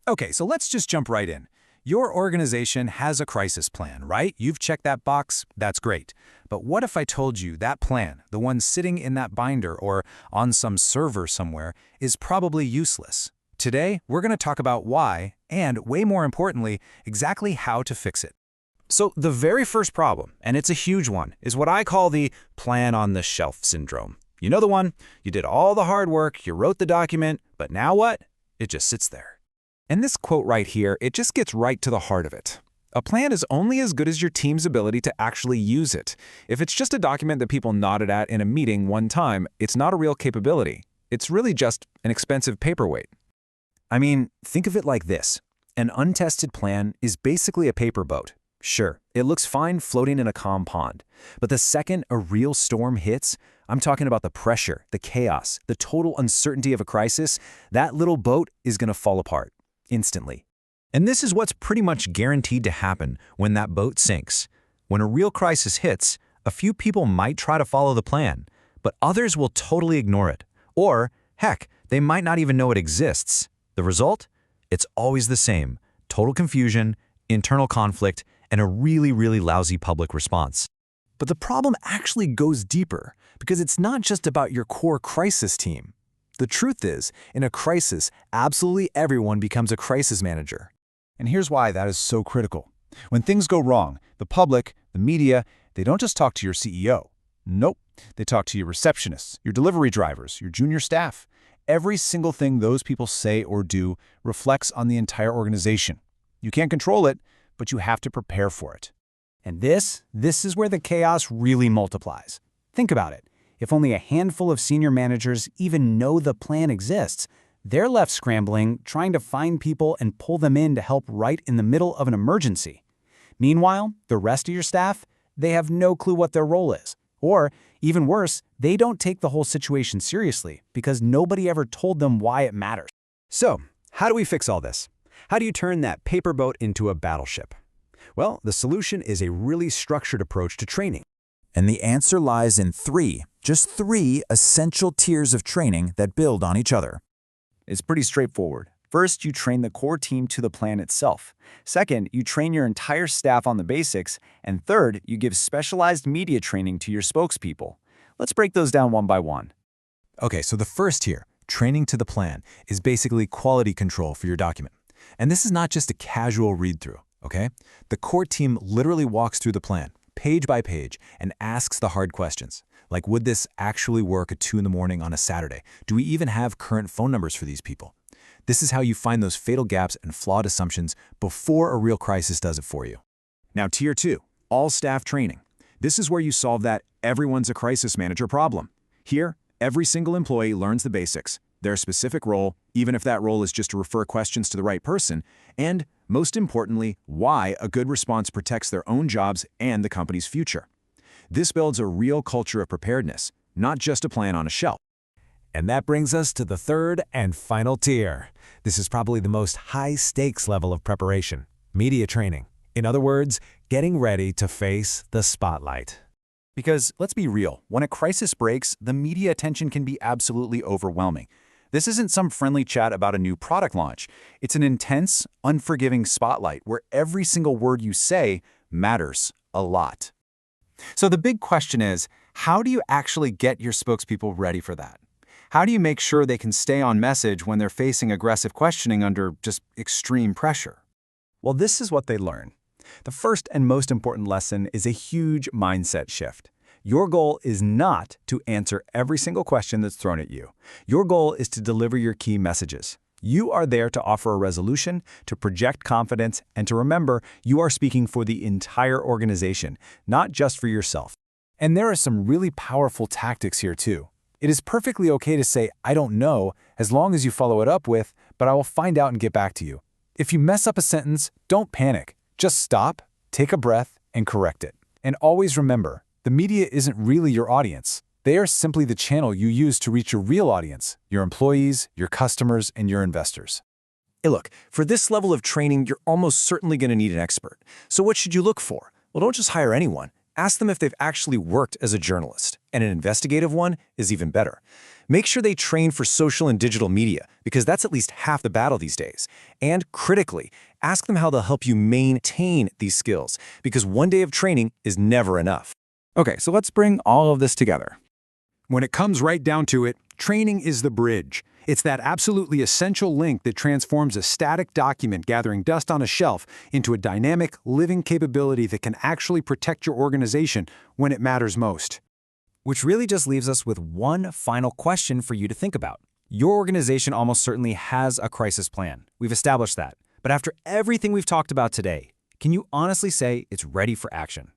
Okay, so let's just jump right in. Your organization has a crisis plan, right? You've checked that box, that's great. But what if I told you that plan, the one sitting in that binder or on some server somewhere, is probably useless? Today, we're going to talk about why, and way more importantly, exactly how to fix it. So the very first problem, and it's a huge one, is what I call the plan on the shelf syndrome. You know the one? You did all the hard work, you wrote the document, but now what? It just sits there. And this quote right here, it just gets right to the heart of it. A plan is only as good as your team's ability to actually use it. If it's just a document that people nodded at in a meeting one time, it's not a real capability. It's really just an expensive paperweight. I mean, think of it like this. An untested plan is basically a paper boat. Sure, it looks fine floating in a calm pond. But the second a real storm hits, I'm talking about the pressure, the chaos, the total uncertainty of a crisis, that little boat is going to fall apart instantly. And this is what's pretty much guaranteed to happen when that boat sinks. When a real crisis hits, a few people might try to follow the plan, but others will totally ignore it. Or, heck, they might not even know it exists. The result? It's always the same: total confusion, internal conflict, and a really lousy public response. But the problem actually goes deeper, because it's not just about your core crisis team. The truth is, in a crisis, absolutely everyone becomes a crisis manager. And here's why that is so critical. When things go wrong, the public, the media, they don't just talk to your CEO. Nope, they talk to your receptionists, your delivery drivers, your junior staff. Every single thing those people say or do reflects on the entire organization. You can't control it, but you have to prepare for it. And this is where the chaos really multiplies. Think about it. If only a handful of senior managers even know the plan exists, they're left scrambling, trying to find people and pull them in to help right in the middle of an emergency. Meanwhile, the rest of your staff, they have no clue what their role is. Or, even worse, they don't take the whole situation seriously because nobody ever told them why it matters. So, how do we fix all this? How do you turn that paper boat into a battleship? Well, the solution is a really structured approach to training. And the answer lies in just three essential tiers of training that build on each other. It's pretty straightforward. First, you train the core team to the plan itself. Second, you train your entire staff on the basics. And third, you give specialized media training to your spokespeople. Let's break those down one by one. Okay, so the first tier, training to the plan, is basically quality control for your document. And this is not just a casual read-through, okay? The core team literally walks through the plan, page by page, and asks the hard questions. Like, would this actually work at 2 in the morning on a Saturday? Do we even have current phone numbers for these people? This is how you find those fatal gaps and flawed assumptions before a real crisis does it for you. Now, tier 2, all staff training. This is where you solve that everyone's a crisis manager problem. Here, every single employee learns the basics, their specific role, even if that role is just to refer questions to the right person, and, most importantly, why a good response protects their own jobs and the company's future. This builds a real culture of preparedness, not just a plan on a shelf. And that brings us to the third and final tier. This is probably the most high-stakes level of preparation: media training. In other words, getting ready to face the spotlight. Because, let's be real, when a crisis breaks, the media attention can be absolutely overwhelming. This isn't some friendly chat about a new product launch. It's an intense, unforgiving spotlight where every single word you say matters a lot. So the big question is, how do you actually get your spokespeople ready for that? How do you make sure they can stay on message when they're facing aggressive questioning under just extreme pressure? Well, this is what they learn. The first and most important lesson is a huge mindset shift. Your goal is not to answer every single question that's thrown at you. Your goal is to deliver your key messages. You are there to offer a resolution, to project confidence, and to remember you are speaking for the entire organization, not just for yourself. And there are some really powerful tactics here too. It is perfectly okay to say, "I don't know," as long as you follow it up with, "but I will find out and get back to you." If you mess up a sentence, don't panic. Just stop, take a breath, and correct it. And always remember, the media isn't really your audience. They are simply the channel you use to reach your real audience, your employees, your customers, and your investors. Hey, look, for this level of training, you're almost certainly going to need an expert. So what should you look for? Well, don't just hire anyone. Ask them if they've actually worked as a journalist, and an investigative one is even better. Make sure they train for social and digital media, because that's at least half the battle these days. And critically, ask them how they'll help you maintain these skills, because one day of training is never enough. Okay, so let's bring all of this together. When it comes right down to it, training is the bridge. It's that absolutely essential link that transforms a static document gathering dust on a shelf into a dynamic, living capability that can actually protect your organization when it matters most. Which really just leaves us with one final question for you to think about. Your organization almost certainly has a crisis plan. We've established that. But after everything we've talked about today, can you honestly say it's ready for action?